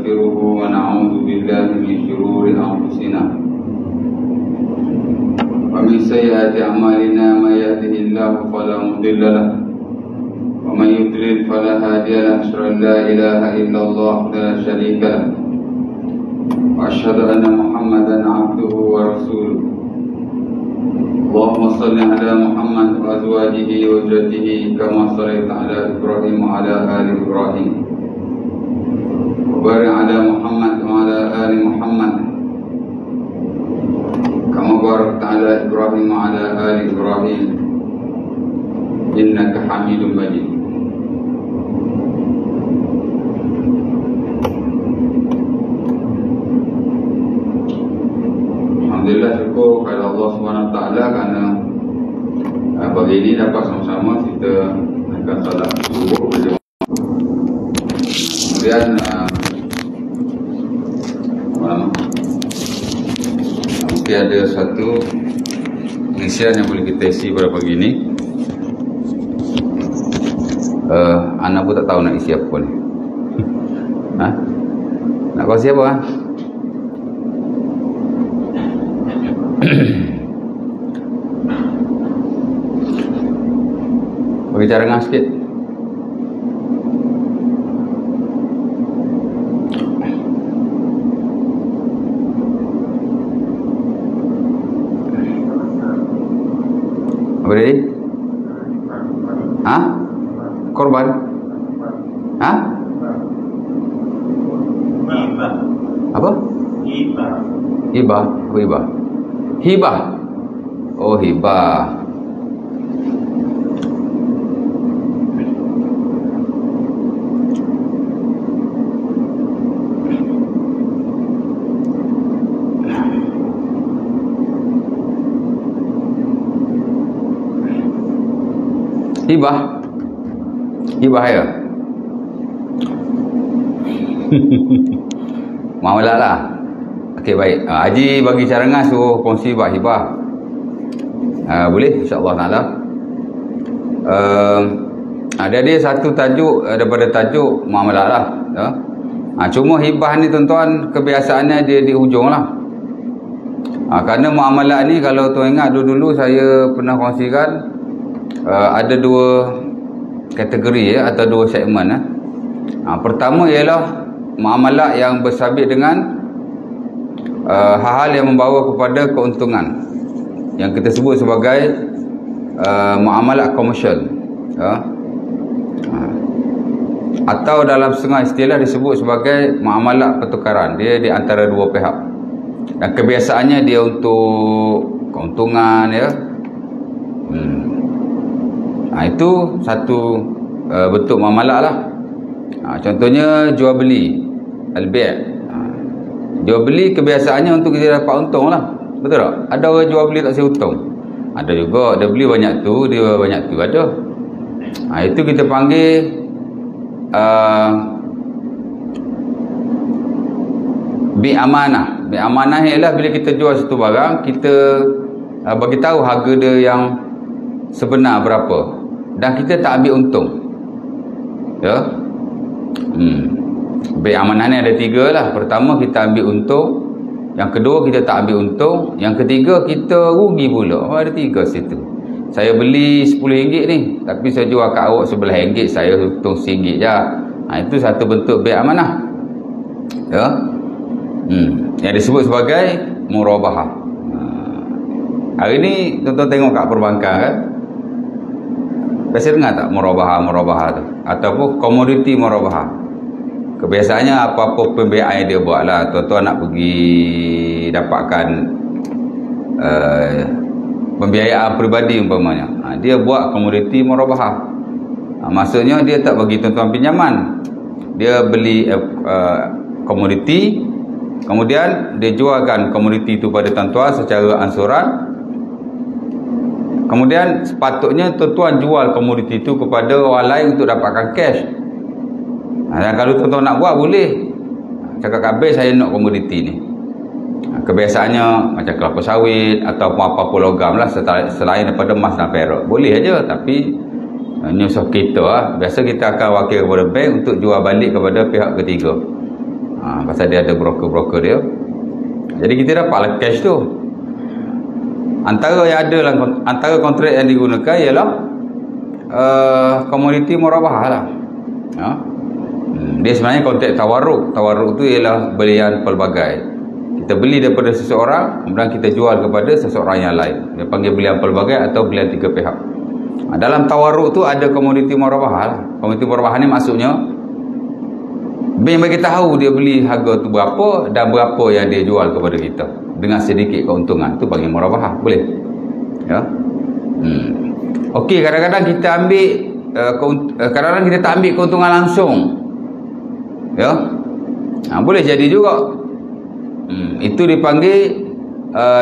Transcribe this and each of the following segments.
ونستغفره ونعوذ بالله من شرور أنفسنا ومن سيئات أعمالنا من يهده الله فلا مضل له ومن يضلل فلا هادي له أشهد أن لا إله إلا الله لا شريك له وأشهد أن محمدا عبده ورسوله اللهم صل على محمد وأزواجه وذريته كما صليت على إبراهيم وعلى آل إبراهيم وبارك على محمد وعلى آل محمد كما باركت على إبراهيم وعلى آل إبراهيم إنك حميد مجيد. Alhamdulillah, syukur kepada Allah SWT kerana pagi ini dapat sama-sama kita akan salat subuh berjemaah. Kemudian mungkin ada satu pengisian yang boleh kita isi pada pagi ini. Anak pun tak tahu nak isi apa ni. Nak kau siapa? Bagi cara ngah sikit. Apa dia? Korban? Apa? Hibah. Hibah? Apa hibah? Hibah. Oh, hibah. Hibah. Hibah ya. Maulah lah. Okey, baik. Haji bagi cara ngas suruh kongsi buat hibah. Boleh insya-Allah taala. Ada satu tajuk daripada tajuk muamalah lah. Cuma hibah ni tuan-tuan kebiasaannya dia di hujung lah. Kerana muamalah ni kalau tuan ingat dulu-dulu saya pernah kongsikan ada dua kategori atau dua segmen. Pertama ialah muamalah yang bersabit dengan hal-hal yang membawa kepada keuntungan yang kita sebut sebagai muamalah komersial, atau dalam setengah istilah disebut sebagai muamalah pertukaran. Dia di antara dua pihak dan kebiasaannya dia untuk keuntungan ya. Itu satu bentuk muamalah lah. Contohnya jual beli, al-bai'. Jual beli kebiasaannya untuk kita dapat untung lah. Betul tak? Ada orang jual beli tak saya untung. Ada juga, dia beli banyak tu, dia banyak tu, ada. Itu kita panggil bi amanah. Bi amanah ialah bila kita jual satu barang, kita bagi tahu harga dia yang sebenar berapa dan kita tak ambil untung. Ya. Bi amanah ni ada tiga lah. Pertama, kita ambil untung. Yang kedua, kita tak ambil untung. Yang ketiga, kita rugi pula. Ada tiga situ. Saya beli RM10 ni, tapi saya jual kat awak RM11, saya untung RM1 je. Itu satu bentuk bi amanah. Ya. Yang disebut sebagai murabahah. Hari ni tuan-tuan tengok kat perbankan kan. Biasa dengar tak murabahah tu? Ataupun komoditi murabahah. Kebiasaannya apa-apa pembiayaan dia buat lah. Tuan-tuan nak pergi dapatkan pembiayaan peribadi umpamanya. Dia buat komoditi murabahah. Maksudnya dia tak bagi tuan-tuan pinjaman. Dia beli komoditi, kemudian dia jualkan komoditi itu pada tuan-tuan secara ansuran. Kemudian sepatutnya tuan-tuan jual komoditi itu kepada orang lain untuk dapatkan cash. Dan kalau tuan-tuan nak buat, boleh cakap kabel saya nak komoditi ni. Kebiasaannya macam kelapa sawit ataupun apa-apa logam lah selain daripada emas dan perak. Boleh aja, tapi nyusah kita lah. Biasa kita akan wakil kepada bank untuk jual balik kepada pihak ketiga. Pasal dia ada broker-broker dia. Jadi kita dapatlah cash tu. Antara yang ada lah, antara kontrak yang digunakan ialah komoditi murabahah lah. Dia sebenarnya kontrak tawarruk. Tawarruk tu ialah belian pelbagai. Kita beli daripada seseorang, kemudian kita jual kepada seseorang yang lain. Dia panggil belian pelbagai atau belian tiga pihak. Dalam tawarruk tu ada komoditi murabahah lah. Komoditi murabahah ni maksudnya bank bagi tahu dia beli harga tu berapa dan berapa yang dia jual kepada kita dengan sedikit keuntungan. Tu panggil murabahah. Boleh? Ya. Okey, kadang-kadang kita ambil kadang-kadang kita tak ambil keuntungan langsung. Ya. Boleh jadi juga. Itu dipanggil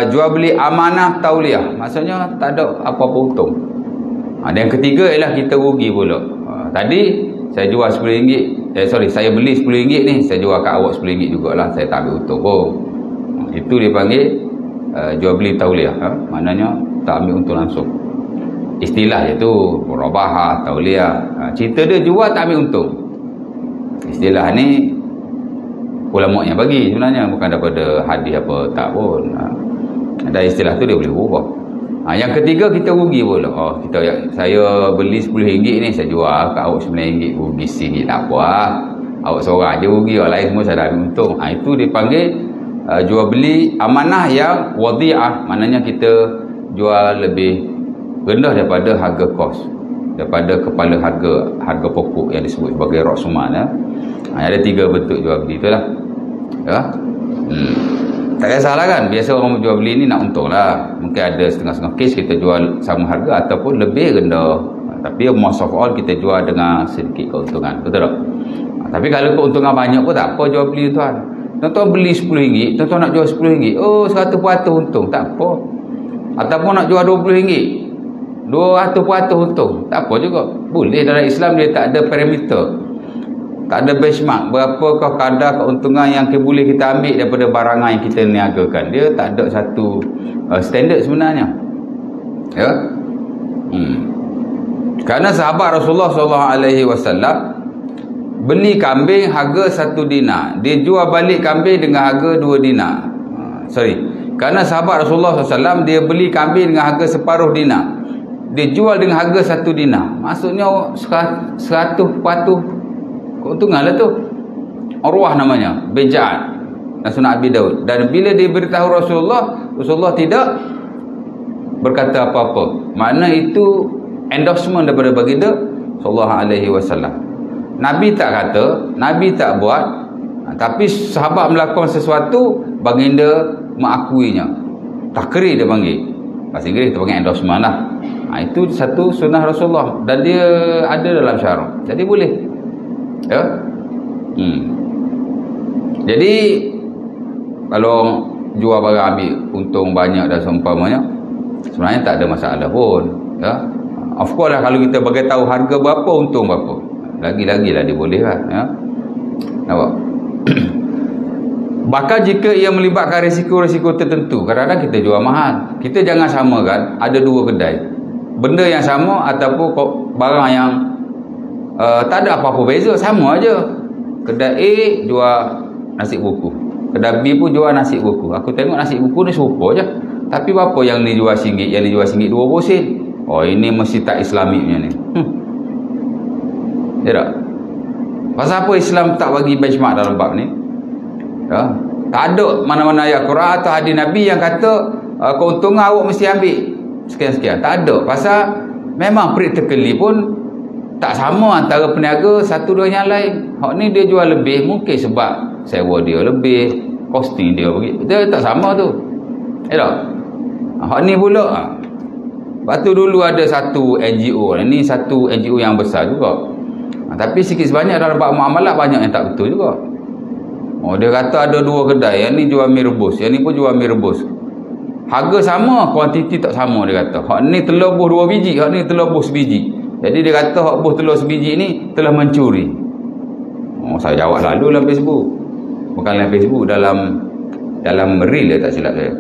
jual beli amanah tauliah. Maksudnya tak ada apa-apa untung. Dan yang ketiga ialah kita rugi pula. Tadi saya jual RM10. Saya beli RM10 ni, saya jual kat awak RM10 jugalah, saya tak ambil untung pun. Itu dipanggil jual beli tauliah. Maknanya tak ambil untung langsung. Istilah dia tu murabahah, tauliah. Cerita dia jual tak ambil untung. Istilah ni ulama yang bagi sebenarnya, bukan daripada hadis apa tak pun. Dan istilah tu dia boleh ubah. Yang ketiga kita rugi pula. Saya beli RM10 ni, saya jual kat awak RM9, rugi RM1 tak apa lah. Awak seorang je rugi, orang lain semua saya dah ambil untung. Itu dipanggil jual beli amanah yang wadi'ah. Maknanya kita jual lebih rendah daripada harga kos, daripada kepala harga pokok yang disebut sebagai rasuman. Ada 3 bentuk jual beli tu lah. Tak kisahlah kan, biasa orang jual beli ni nak untung lah. Mungkin ada setengah-setengah kes kita jual sama harga ataupun lebih rendah, tapi most of all kita jual dengan sedikit keuntungan. Betul tak? Tapi kalau keuntungan banyak pun tak apa jual beli tuan. Tuan-tuan beli RM10, tuan-tuan nak jual RM10, 100% untung, tak apa. Ataupun nak jual RM20, 200% untung, tak apa juga. Boleh. Dalam Islam dia tak ada parameter, tak ada benchmark berapakah kadar keuntungan yang boleh kita ambil daripada barangan yang kita niagakan. Dia tak ada satu standard sebenarnya. Ya. Kerana sahabat Rasulullah SAW beli kambing harga 1 dinar, dia jual balik kambing dengan harga 2 dinar. Kerana sahabat Rasulullah SAW dia beli kambing dengan harga separuh dinar, dia jual dengan harga 1 dinar. Maksudnya 100% keuntungan lah tu. Urwah namanya, Beja'at, dan Sunan Abi Daud. Dan bila dia beritahu Rasulullah tidak berkata apa-apa. Makna itu endorsement daripada baginda sallallahu alaihi wasallam. Nabi tak kata, Nabi tak buat, tapi sahabat melakukan sesuatu, baginda mengakuinya. Takrir dia panggil. Bahasa Inggeris kita panggil endorsement lah. Itu satu sunnah Rasulullah dan dia ada dalam syarak. Jadi boleh. Ya. Jadi kalau jual barang ambil untung banyak dan seumpamanya, sebenarnya tak ada masalah pun. Ya. Of course lah, kalau kita bagi tahu harga berapa, untung berapa, lagi-lagilah dia boleh lah. Ya. Nampak? Bahkan jika ia melibatkan risiko-risiko tertentu, kadang-kadang kita jual mahal. Kita jangan samakan ada 2 kedai, benda yang sama ataupun barang yang tak ada apa-apa beza, sama aja. Kedai A jual nasi buku, kedai B pun jual nasi buku. Aku tengok nasi buku ni serupa je, tapi berapa yang ni jual RM1, yang ni jual RM1 20 sen. Ini mesti tak Islamiknya ni. Ya tak? Pasal apa Islam tak bagi benchmark dalam bab ni? Ya? Tak ada mana-mana ayat Quran atau hadis Nabi yang kata keuntungan awak mesti ambil sekian-sekian. Tak ada. Pasal memang practically pun tak sama antara peniaga satu dengan yang lain. Hak ni dia jual lebih mungkin sebab sewa dia lebih, costing dia begitu. Dia tak sama tu. Ya tak? Hak ni pula. Lepas tu dulu ada satu NGO. Ini satu NGO yang besar juga. Tapi sikit sebanyak dalam bab muamalah banyak yang tak betul juga. Dia kata ada 2 kedai. Yang ni jual mie rebus, yang ni pun jual mie rebus. Harga sama, kuantiti tak sama dia kata. Hak ni telur buh 2 biji, hak ni telur buh 1 biji. Jadi dia kata hak buh telur 1 biji ni telah mencuri. Saya jawab lalu dalam Facebook. Bukan dalam Facebook, dalam reel dia tak silap saya.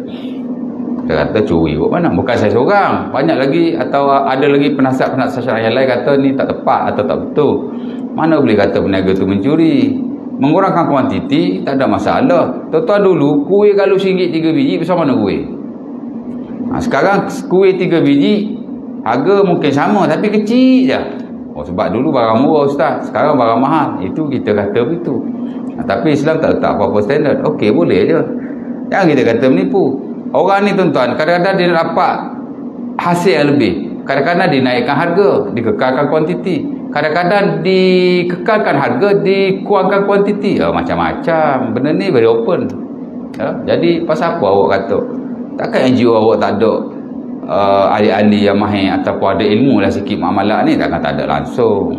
Dia kata curi buat mana? Bukan saya seorang, banyak lagi, atau ada lagi penasihat-penasihat yang lain kata ni tak tepat atau tak betul. Mana boleh kata peniaga tu mencuri? mengurangkan kuantiti tak ada masalah. Tuan-tuan dulu kuih kalau RM1 3 biji besar mana kuih? Sekarang kuih 3 biji harga mungkin sama tapi kecil je. Sebab dulu barang murah ustaz, sekarang barang mahal. Itu kita kata begitu. Tapi Islam tak letak apa-apa standard. Okey, boleh je. Jangan kita kata menipu. Orang ni tuan-tuan, kadang-kadang dia dapat hasil yang lebih. Kadang-kadang dinaikkan harga, dikekalkan kuantiti. Kadang-kadang dikekalkan harga, dikurangkan kuantiti. Macam-macam. Benda ni very open. Jadi pasal apa awak kata? Takkan NGO awak tak ada ahli-ahli yang mahir ataupun ada ilmu lah sikit muamalah ni? Takkan tak ada langsung.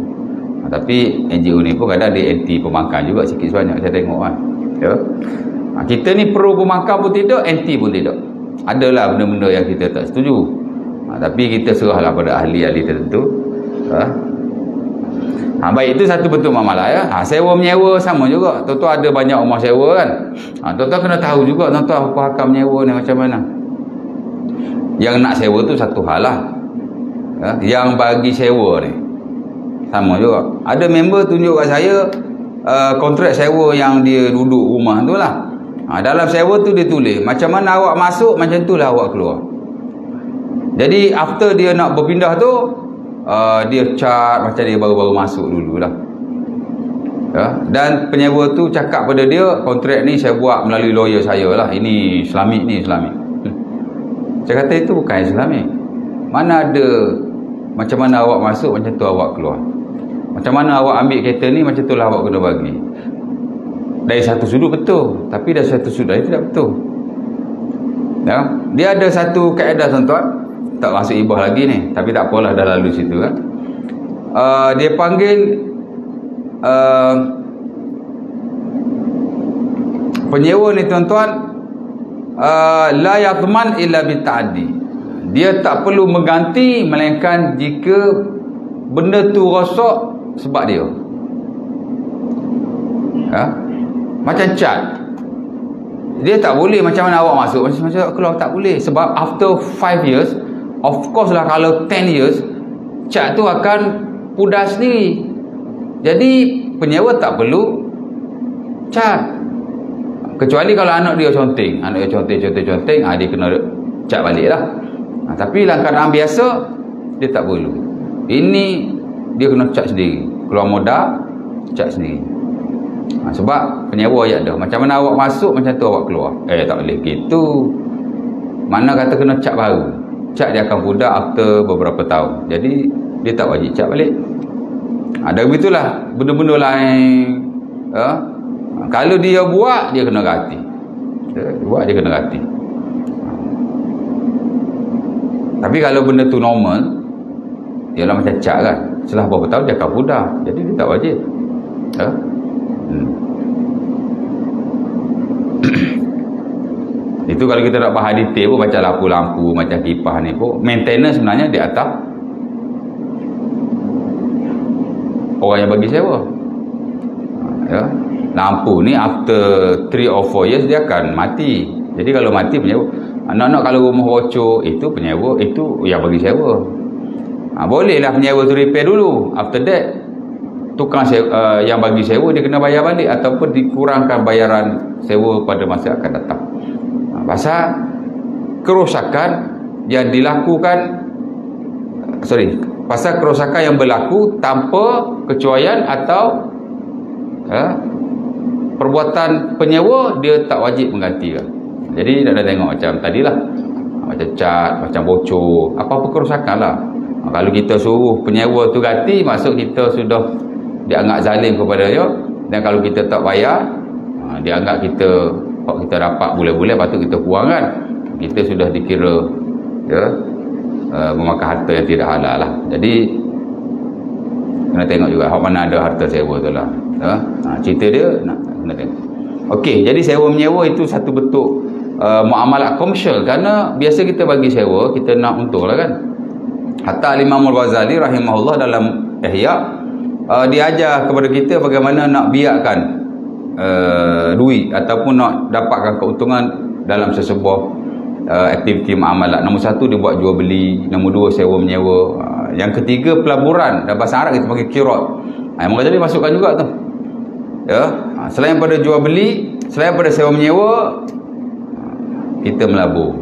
Tapi NGO ni pun kadang dia anti pemangkang juga sikit sebanyak saya tengok kan. Kita ni pro pemangkang pun tidak, anti pun tidak. Adalah benda-benda yang kita tak setuju. Tapi kita serahlah pada ahli-ahli tertentu. Baik, itu satu bentuk muamalah ya. Sewa menyewa sama juga. Tuan-tuan ada banyak rumah sewa kan. Tuan-tuan kena tahu juga tuan-tuan apa hakam menyewa ni macam mana. Yang nak sewa tu satu hal lah. Yang bagi sewa ni sama juga. Ada member tunjuk kat saya kontrak sewa yang dia duduk rumah tu lah. Dalam sewa tu dia tulis macam mana awak masuk, macam tu lah awak keluar. Jadi after dia nak berpindah tu, dia cat macam dia baru-baru masuk dululah. Dan penyewa tu cakap pada dia, kontrak ni saya buat melalui lawyer saya lah. Ini Islamik ni, Islamik. Saya kata itu bukan Islamik. Mana ada macam mana awak masuk, macam tu awak keluar. Macam mana awak ambil kereta ni, macam tu lah awak kena bagi. Dari satu sudut betul, tapi dari satu sudut lain tidak betul. Dia ada satu kaedah tuan-tuan, tak masuk ibah lagi ni, tapi tak apalah, dah lalu situ kan. Dia panggil penyewa ni tuan-tuan, la yadman illa bita'addi. Dia tak perlu mengganti melainkan jika benda tu rosak sebab dia. Macam cat, dia tak boleh macam mana awak masuk, macam awak keluar, tak boleh. Sebab after 5 years, of course lah, kalau 10 years, cat tu akan pudar sendiri. Jadi penyewa tak perlu cat, kecuali kalau anak dia conteng, dia kena cat balik lah. Tapi dalam keadaan biasa dia tak perlu. Ini dia kena cat sendiri, keluar modal cat sendiri. Sebab penyewa ayat dah, macam mana awak masuk, macam tu awak keluar. Tak boleh gitu. Mana kata kena cat baru, cat dia akan pudar after beberapa tahun. Jadi dia tak wajib cat balik. Ada begitulah benda-benda lain. Kalau dia buat, dia kena ganti. Dia kena ganti. Tapi kalau benda tu normal, ialah macam cat kan, setelah beberapa tahun dia akan pudar. Jadi dia tak wajib. Itu kalau kita nak bahas detail pun, macam lampu-lampu, macam kipas ni pun, maintenance sebenarnya di atas orang yang bagi sewa. Lampu ni after 3 or 4 years dia akan mati. Jadi kalau mati, penyewa. Anak-anak kalau rumah bocor, itu penyewa, itu yang bagi sewa. Bolehlah penyewa tu repair dulu. After that, tukang sewa, yang bagi sewa dia kena bayar balik, ataupun dikurangkan bayaran sewa pada masa akan datang. Pasal kerosakan yang dilakukan, pasal kerosakan yang berlaku tanpa kecuaian atau perbuatan penyewa, dia tak wajib menggantikan. Jadi nak tengok macam tadilah, macam cat, macam bocor, apa-apa kerosakan lah. Kalau kita suruh penyewa tu ganti, maksud kita sudah dianggap zalim kepada dia. Dan kalau kita tak bayar, dia anggap kita dapat bulan-bulan, patut kita kurang kan. Kita sudah dikira memakan harta yang tidak halal lah. Jadi kena tengok juga mana ada harta sewa tu lah. Cerita dia kena tengok. Okey, jadi sewa menyewa itu satu bentuk muamalah komersial. Kerana biasa kita bagi sewa, kita nak untung lah kan. Hatta Imam Al-Ghazali rahimahullah dalam Ihya, dia ajar kepada kita bagaimana nak biarkan duit ataupun nak dapatkan keuntungan dalam sesebuah aktiviti muamalah. Nombor 1 dia buat jual beli, nombor 2 sewa menyewa, yang ketiga pelaburan. Dalam bahasa Arab kita panggil qirat. Imam Ghazali masukkan juga tu. Selain pada jual beli, selain pada sewa menyewa, kita melabur.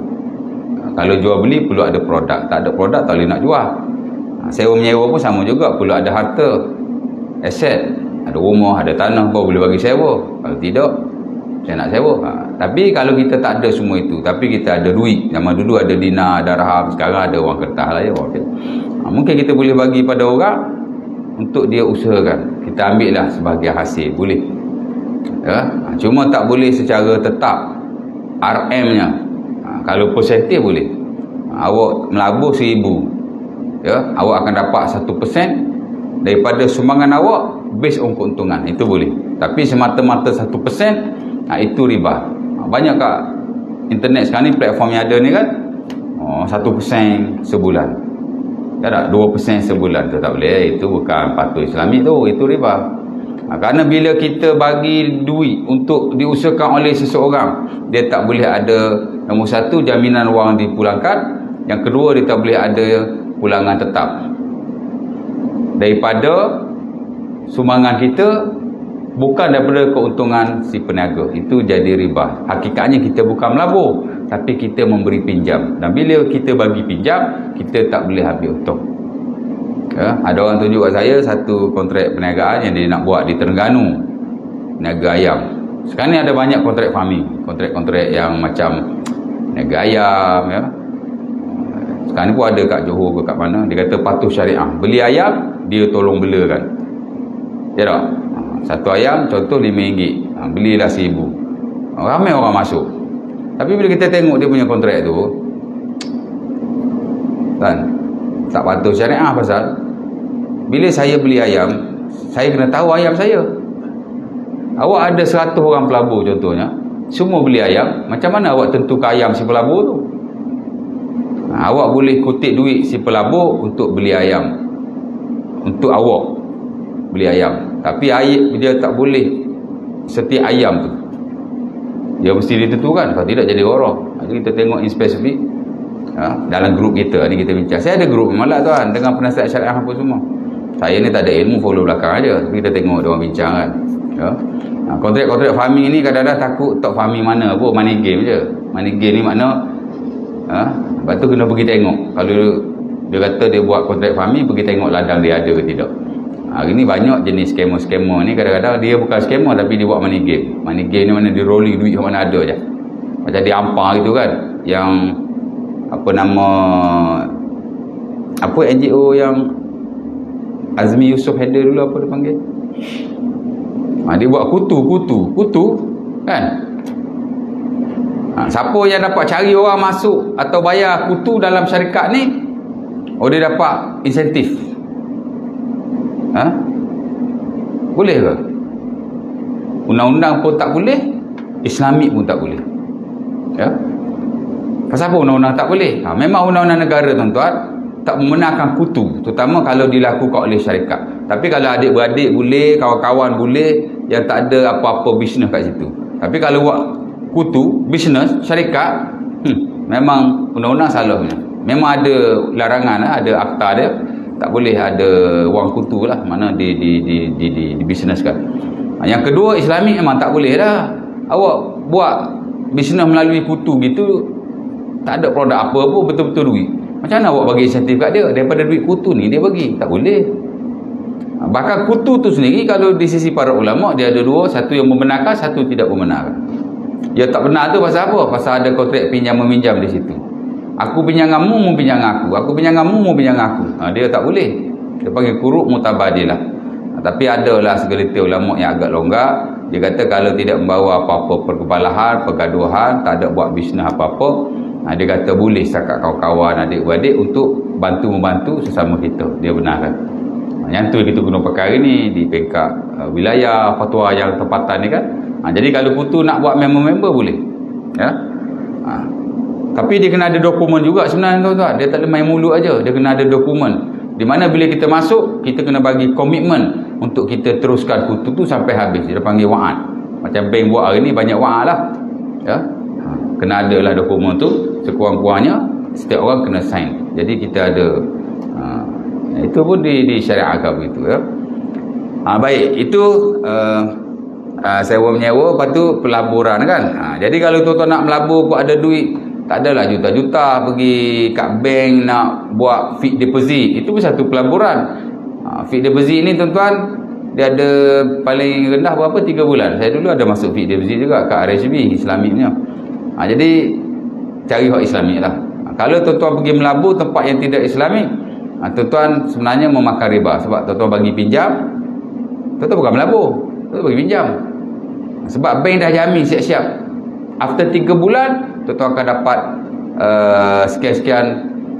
Kalau jual beli perlu ada produk, tak ada produk tak boleh nak jual. Sewa menyewa pun sama juga, perlu ada harta, aset, ada rumah, ada tanah baru boleh bagi sewa. Kalau tidak, saya nak sewa. Tapi kalau kita tak ada semua itu, tapi kita ada duit, zaman dulu ada dinar, ada dirham, sekarang ada wang kertas lah ya. Mungkin kita boleh bagi pada orang untuk dia usahakan, kita ambil lah sebagai hasil, boleh ya? Cuma tak boleh secara tetap RM nya. Kalau persentif boleh. Awak melabur 1,000 ya, awak akan dapat 1% daripada sumbangan awak based on keuntungan, itu boleh. Tapi semata-mata 1%, itu riba. Banyak kat internet sekarang ni, platform yang ada ni kan, 1% sebulan, ya tak, 2% sebulan, tu tak boleh. Itu bukan patuh Islamik tu, itu riba. Kerana bila kita bagi duit untuk diusahakan oleh seseorang, dia tak boleh ada, nombor satu, jaminan wang dipulangkan. Yang kedua, dia tak boleh ada pulangan tetap daripada sumbangan kita, bukan daripada keuntungan si peniaga. Itu jadi riba. Hakikatnya kita bukan melabur, tapi kita memberi pinjam. Dan bila kita bagi pinjam, kita tak boleh ambil untung. Ya, ada orang tunjuk kat saya satu kontrak perniagaan yang dia nak buat di Terengganu, niaga ayam. Sekarang ni ada banyak kontrak farming, kontrak-kontrak yang macam niaga ayam ya. Sekarang ni pun ada kat Johor ke kat mana, dia kata patuh syariah. Beli ayam, dia tolong belakan. Ya tak? Satu ayam contoh RM5, belilah RM1,000. Ramai orang masuk. Tapi bila kita tengok dia punya kontrak tu kan, tak patuh syariah. Pasal bila saya beli ayam, saya kena tahu ayam saya. Awak ada 100 orang pelabur contohnya, semua beli ayam, macam mana awak tentukan ayam si pelabur tu? Awak boleh kutip duit si pelabur untuk beli ayam, untuk awak beli ayam. Tapi dia tak boleh setiap ayam tu dia mesti ditentukan, kalau tidak jadi orang. Jadi kita tengok in spesifik dalam grup kita ni, kita bincang. Saya ada grup malah tuan, dengan penasihat syariah apa semua. Saya ni tak ada ilmu, follow belakang aja. Tapi kita tengok dia orang bincang kan ya. Kontrak-kontrak farming ni kadang-kadang takut tak farming mana pun, money game je. Money game ni makna lepas tu kena pergi tengok. Kalau dia kata dia buat kontrak farming, pergi tengok ladang dia ada ke tidak. Hari ni banyak jenis scammer ni, kadang-kadang dia bukan scammer tapi dia buat money game. Money game ni mana dia rolling duit mana ada je. Macam dia ampar gitu kan, yang apa nama, apa NGO yang Azmi Yusof header dulu, apa dia panggil, dia buat kutu kan. Siapa yang dapat cari orang masuk atau bayar kutu dalam syarikat ni, dia dapat insentif. Boleh ke? Undang-undang pun tak boleh, Islamik pun tak boleh ya. Pasal apa undang-undang tak boleh? Memang undang-undang negara tuan-tuan tak membenarkan kutu, terutama kalau dilakukan oleh syarikat. Tapi kalau adik-beradik boleh, kawan-kawan boleh, yang tak ada apa-apa bisnes kat situ. Tapi kalau buat kutu, bisnes, syarikat, memang undang-undang salahnya. Memang ada larangan, ada akta dia, tak boleh ada wang kutu lah, mana di bisneskan. Yang kedua, Islamik memang tak boleh dah. Awak buat bisnes melalui kutu gitu, tak ada produk apa pun, betul-betul duit. Macam mana awak bagi insentif kat dia? Daripada duit kutu ni dia bagi, tak boleh. Bahkan kutu tu sendiri, kalau di sisi para ulama, dia ada dua, satu yang membenarkan, satu tidak membenarkan. Dia tak benar tu pasal apa? Pasal ada kontrak pinjam meminjam di situ. Aku pinjam kamu, mu pinjam aku. Aku pinjam kamu, mu pinjam aku. Dia tak boleh. Dia panggil kuruk mutabadilah. Tapi adalah segelintir ulama yang agak longgar. Dia kata kalau tidak membawa apa-apa perkebalahan, pergaduhan, tak ada buat bisnes apa-apa, dia kata boleh setakat kawan-kawan, adik-beradik untuk bantu-membantu sesama kita. Dia benarkan. Yang tu kita guna perkara ni di peringkat wilayah, fatwa yang tempatan ni kan. Jadi kalau kutu nak buat member-member boleh ya. Tapi dia kena ada dokumen juga sebenarnya tuan-tuan. Dia tak boleh main mulut aja, dia kena ada dokumen. Di mana bila kita masuk, kita kena bagi komitmen untuk kita teruskan kutu tu sampai habis. Dia panggil wa'ad. Macam bank buat hari ni banyak wa'ad lah ya. Kena ada lah dokumen tu, sekurang-kurangnya setiap orang kena sign. Jadi kita ada itu pun di syariatkan begitu ya. Baik, itu sewa menyewa, lepas tu pelaburan kan. Jadi kalau tuan-tuan nak melabur kau ada duit, tak adalah juta-juta pergi kat bank nak buat fixed deposit. Itu pun satu pelaburan. Fixed deposit ni tuan-tuan, dia ada paling rendah berapa? 3 bulan. Saya dulu ada masuk fixed deposit juga kat RHB Islamiknya. Jadi cari hak Islamik lah. Kalau tuan-tuan pergi melabur tempat yang tidak Islamik, tuan-tuan sebenarnya memakan riba. Sebab tuan-tuan bagi pinjam, tuan-tuan bukan melabur, tuan-tuan bagi pinjam. Sebab bank dah jamin siap-siap, after 3 bulan tuan-tuan akan dapat sekian-sekian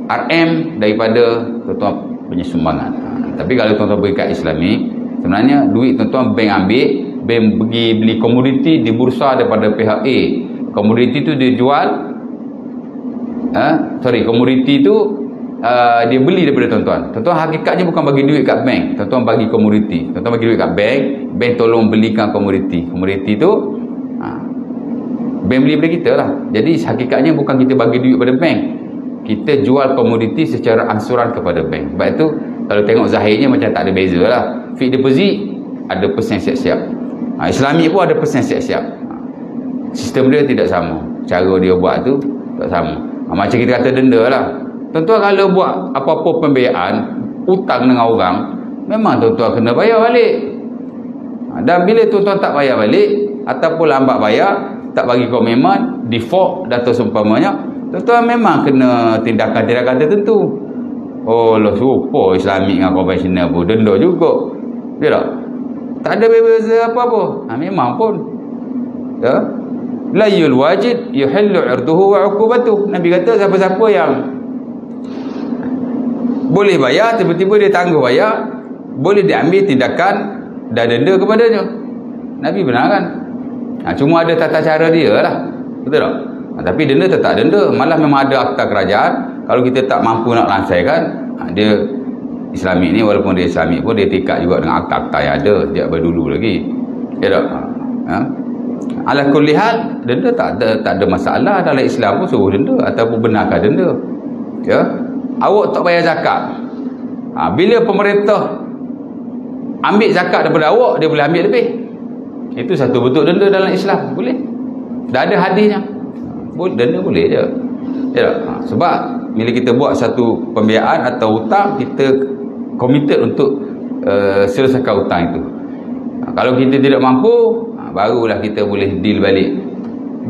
RM daripada tuan-tuan punya sumbangan. Tapi kalau tuan-tuan pergi kat Islamik, sebenarnya duit tuan-tuan bank ambil, bank pergi beli komoditi di bursa daripada pihak A. Komoditi tu dia jual, komoditi tu dia beli daripada tuan-tuan. Tuan-tuan hakikatnya bukan bagi duit kat bank, tuan-tuan bagi komoditi. Tuan-tuan bagi duit kat bank, bank tolong belikan komoditi. Komoditi tu bank beli daripada kita lah. Jadi hakikatnya bukan kita bagi duit pada bank, kita jual komoditi secara ansuran kepada bank. Sebab itu kalau tengok zahirnya macam tak ada beza lah. Fixed deposit ada persen siap-siap, Islami pun ada persen siap-siap. Sistem dia tidak sama, cara dia buat tu tak sama. Macam kita kata denda lah. Tuan-tuan kalau buat apa-apa pembiayaan, hutang dengan orang, memang tuan-tuan kena bayar balik. Dan bila tuan-tuan tak bayar balik ataupun lambat bayar, tak bagi komitmen, default dan seumpamanya, tuan-tuan memang kena tindakan-tindakan tertentu. Oh lah, serupa Islamik dengan konvensional pun denda juga. Dia tak ada beza apa-apa. Memang pun ya, la yul wajid yuhillu irduhu wa uqubatuh. Nabi kata siapa-siapa yang boleh bayar, tiba-tiba dia tangguh bayar, boleh diambil tindakan dan denda kepadanya. Nabi benarkan. Cuma ada tata cara dia lah, betul tak? Tapi denda tetap denda. Malah memang ada akta kerajaan. Kalau kita tak mampu nak lansaikan, dia Islamik ni, walaupun dia Islamik pun dia tingkat juga dengan akta-akta yang ada sejak berdulu lagi. Ya tak? Ala kulli hal, denda tak ada masalah. Dalam Islam pun suruh denda ataupun benarkan denda. Ya. Awak tak bayar zakat, bila pemerintah ambil zakat daripada awak, dia boleh ambil lebih. Itu satu bentuk denda dalam Islam. Boleh. Dah ada hadisnya. Denda boleh je. Ya. Sebab bila kita buat satu pembiayaan atau hutang, kita committed untuk selesaikan hutang itu. Kalau kita tidak mampu, barulah kita boleh deal balik.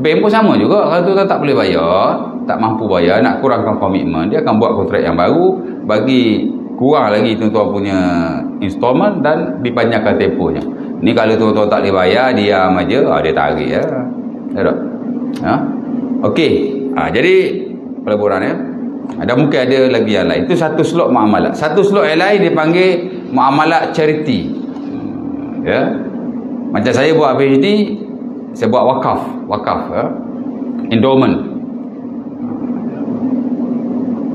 Bank pun sama juga. Kalau tuan tak boleh bayar, tak mampu bayar, nak kurangkan komitmen, dia akan buat kontrak yang baru, bagi kurang lagi tuan-tuan punya installment dan dipanjangkan tempohnya. Ni kalau tuan-tuan tak boleh bayar, diam aja, dia tarik ya. Okey. Jadi pelaburan ya. Dan mungkin ada lagi yang lain. Itu satu slot muamalat. Satu slot yang lain dipanggil muamalat charity. Ya. Macam saya buat PhD, saya buat wakaf ya. Endowment.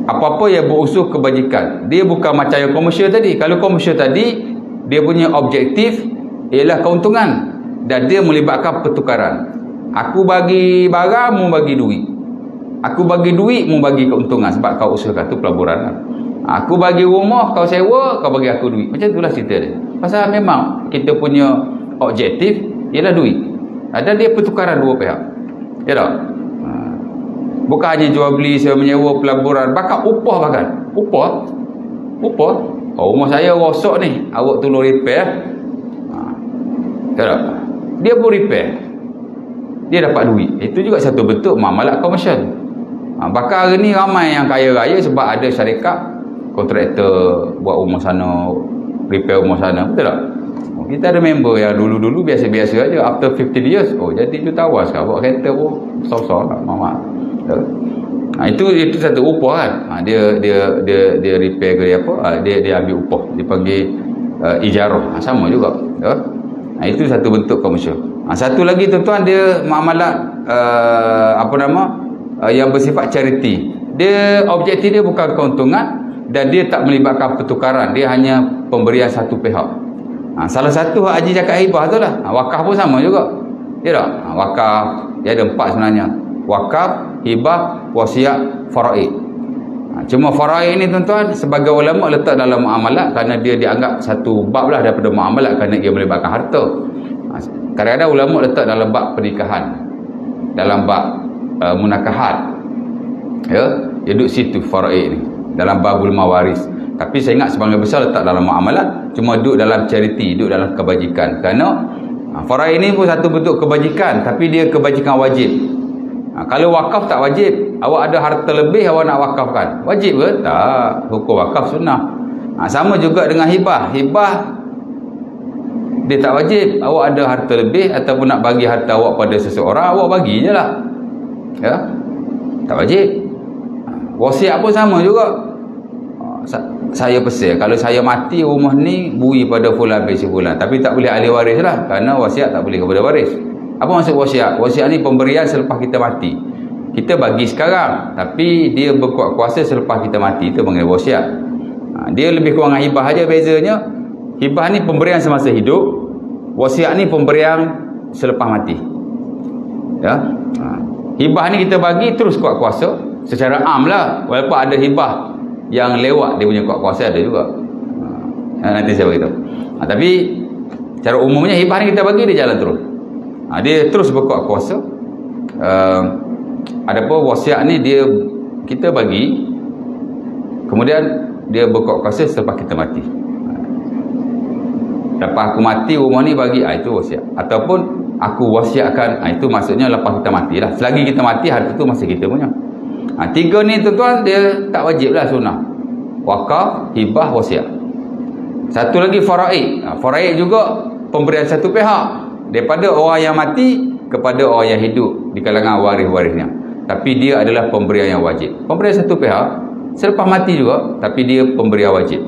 Apa-apa yang berunsur kebajikan. Dia bukan macam yang komersial tadi. Kalau komersial tadi, dia punya objektif ialah keuntungan dan dia melibatkan pertukaran. Aku bagi barang, mu bagi duit. Aku bagi duit, mu bagi keuntungan. Sebab kau usahakan tu pelaburan lah. Aku bagi rumah, kau sewa, kau bagi aku duit. Macam itulah cerita dia. Pasal memang kita punya objektif ialah duit. Dan dia pertukaran dua pihak. Ya tak? Bukan hanya jual beli, sewa menyewa, pelaburan, bahkan upah bahkan. Upah. Rumah saya rosak ni, awak tolong repair. Ya tak? Dia pun repair. Dia dapat duit. Itu juga satu bentuk muamalat komersial. Bahkan hari ni ramai yang kaya raya sebab ada syarikat kontraktor buat rumah sana, repair rumah sana. Betul tak? Kita ada member yang dulu-dulu biasa-biasa aja, after 15 years, jadi jutawan sekarang buat kereta pun besar-besar lah, mama. Itu satu upah kan. Dia repair ke apa, dia ambil upah, dipanggil ijarah. Sama juga. Itu satu bentuk komersial. Satu lagi tuan-tuan, dia muamalat yang bersifat charity. Dia objektif dia bukan keuntungan dan dia tak melibatkan pertukaran. Dia hanya pemberian satu pihak. Salah satu hak Haji cakap hibah tu lah. Wakaf pun sama juga. Ya tak? Wakaf dia ada 4 sebenarnya. Wakaf, hibah, wasiat, faraid. Cuma faraid ni tuan-tuan, sebagai ulama letak dalam muamalat kerana dia dianggap satu bab lah daripada muamalat, kerana ia melibatkan harta. Kadang-kadang ulama letak dalam bab pernikahan, dalam bab munakahat, ya, dia duduk situ faraid ni, dalam babul mawaris. Tapi saya ingat sebagian besar letak dalam muamalat, cuma duduk dalam charity, duduk dalam kebajikan. Kerana faraid ni pun satu bentuk kebajikan, tapi dia kebajikan wajib. Kalau wakaf tak wajib. Awak ada harta lebih, awak nak wakafkan, wajib ke? Tak. Hukum wakaf sunnah. Sama juga dengan hibah. Hibah dia tak wajib. Awak ada harta lebih ataupun nak bagi harta awak pada seseorang, awak bagi je lah, ya? Tak wajib. Wasiat pun sama juga. Saya pesan, kalau saya mati rumah ni bui pada fulan bin fulan, tapi tak boleh ahli waris lah, kerana wasiat tak boleh kepada waris. Apa maksud wasiat? Wasiat ni pemberian selepas kita mati. Kita bagi sekarang, tapi dia berkuat kuasa selepas kita mati. Itu panggil wasiat. Dia lebih kurang dengan hibah aja bezanya. Hibah ni pemberian semasa hidup, wasiat ni pemberian selepas mati, ya. Hibah ni kita bagi terus kuat kuasa secara am lah, walaupun ada hibah yang lewat dia punya kuat kuasa, ada juga. Nanti saya beritahu. Tapi cara umumnya hibah ni kita bagi, dia jalan terus. Dia terus berkuat kuasa. Adapun wasiat ni dia kita bagi, kemudian dia berkuat kuasa selepas kita mati. Lepas aku mati rumah ni bagi, itu wasiat. Ataupun aku wasiatkan, itu maksudnya lepas kita mati lah. Selagi kita mati, harta tu masih kita punya. Tiga ni tuan-tuan, dia tak wajib lah, sunnah. Wakaf, hibah, wasiat. Satu lagi faraid. Faraid juga pemberian satu pihak, daripada orang yang mati kepada orang yang hidup di kalangan waris-warisnya. Tapi dia adalah pemberian yang wajib. Pemberian satu pihak selepas mati juga, tapi dia pemberian wajib.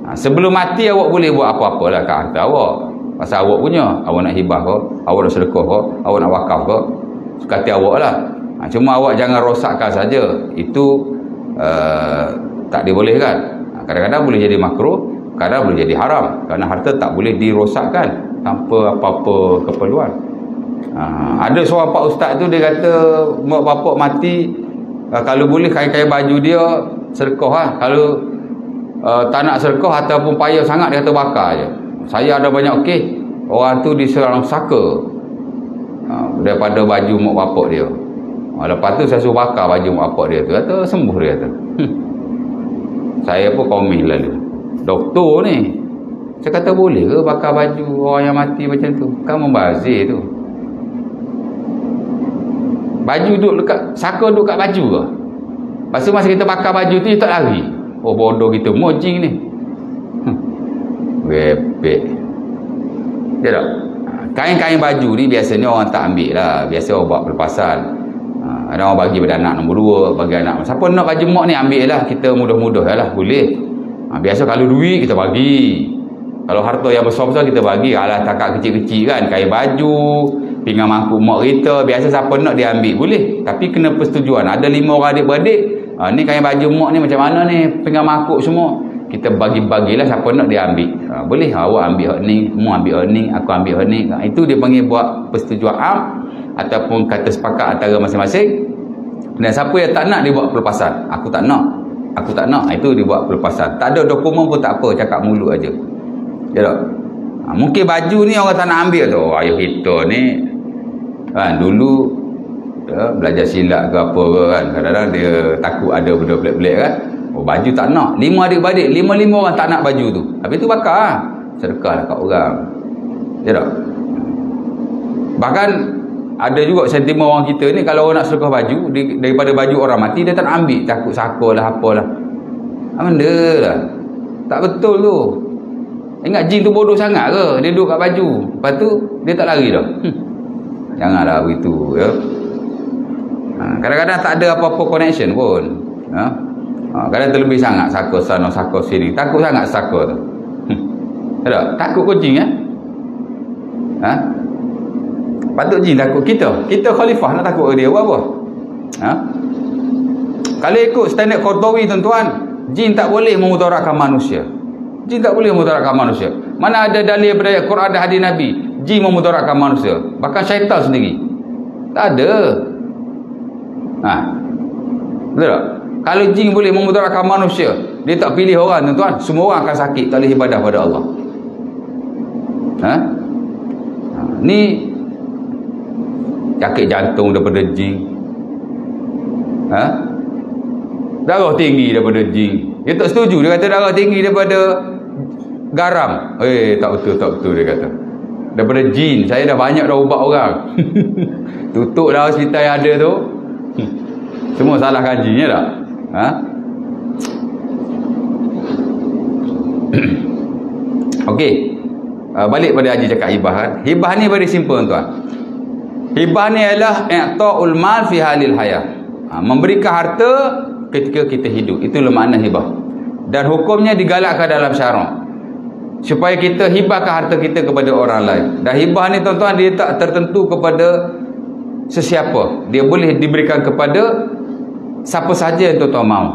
Sebelum mati awak boleh buat apa-apa lah kat harta awak, pasal awak punya. Awak nak hibah ke, awak nak sedekah ke, awak nak wakaf ke, suka hati awak lah. Cuma awak jangan rosakkan saja. Itu tak dibolehkan. Kadang-kadang boleh jadi makruh, kadang boleh jadi haram, kerana harta tak boleh dirosakkan tanpa apa-apa keperluan. Ada seorang pak ustaz tu, dia kata mak bapak mati, kalau boleh kain-kain baju dia sedekah lah. Kalau tak nak sedekah ataupun payah sangat, dia kata bakar je. Saya ada banyak okey, orang tu diserang saka daripada baju mak bapak dia. Lepas tu saya suruh bakar baju mak bapak dia tu, kata sembuh, dia kata. Saya pun komen lalu, doktor ni, saya kata boleh ke bakar baju orang yang mati macam tu? Kan membazir tu. Baju duduk dekat, saka duduk kat baju ke? Lepas tu masa kita bakar baju tu, dia tak lari. Oh bodoh kita, mojing ni. Repek. Ya tak? Kain-kain baju ni biasanya orang tak ambil lah. Biasa orang buat pelepasan. Ada orang bagi pada anak nombor 2, bagi anak. Siapa nak baju mak ni, ambil lah. Kita mudah-mudah lah, boleh. Biasa kalau duit kita bagi. Kalau harta yang besar-besar kita bagi. Alah takat kecil-kecil kan, kain baju, pinggan mangkuk mak kita, biasa siapa nak dia ambil, boleh. Tapi kena persetujuan. Ada 5 orang adik-beradik, ni kain baju mak ni macam mana ni, pinggan mangkuk semua, kita bagi-bagilah, siapa nak dia ambil. Boleh, awak ambil hak ni, mu ambil hak ni, aku ambil hak ni. Itu dia panggil buat persetujuan am, ataupun kata sepakat antara masing-masing. Dan siapa yang tak nak, dia buat pelepasan. Aku tak nak, aku tak nak, itu dia buat pelepasan. Tak ada dokumen pun tak apa, cakap mulut aja. Ya tak? Mungkin baju ni orang tak nak ambil tu. Ayah kita ni kan dulu ya, belajar silat ke apa ke kan, kadang-kadang dia takut ada benda pelik-pelik kan. Baju tak nak. 5 adik-beradik, 5 orang tak nak baju tu. Habis tu bakar lah, sedekah lah kat orang. Ya tak? Bahkan ada juga sentimen orang kita ni, kalau orang nak sedekah baju, daripada baju orang mati, dia tak nak ambil, takut saka lah apalah. Benda lah tak betul tu. Ingat jin tu bodoh sangat ke, dia duduk kat baju, lepas tu dia tak lari dah. Janganlah begitu ya. Kadang-kadang tak ada apa-apa connection pun. Kadang terlebih sangat, saka sana saka sini, takut sangat saka tu. Takut kucing patut jin takut kita khalifah nak takut ke dia buat apa? Kalau ikut standard Qurtubi tuan-tuan, jin tak boleh memudaratkan manusia. Jin tak boleh memudaratkan manusia. Mana ada dalil daripada Quran dan hadis Nabi jin memudaratkan manusia, bahkan syaitan sendiri tak ada. Betul tak? Kalau jin boleh memudaratkan manusia, dia tak pilih orang tuan-tuan, semua orang akan sakit, tak boleh ibadah pada Allah. Ni sakit jantung daripada jin. Darah tinggi daripada jin. Dia tak setuju. Dia kata darah tinggi daripada garam. Tak betul dia kata. Daripada jin. Saya dah banyak dah ubat orang. Tutup dah hospital yang ada tu. Semua salah kajinya tak? Okey. Balik pada Haji cakap hibah kan. Hibah ni very simple tuan. Hibah ni adalah i'ta'ul mal fi halil hayah. Memberikan harta ketika kita hidup. Itulah makna hibah. Dan hukumnya digalakkan dalam syarak. Supaya kita hibahkan harta kita kepada orang lain. Dan hibah ni tuan-tuan, dia tak tertentu kepada sesiapa. Dia boleh diberikan kepada siapa saja yang tuan-tuan mahu.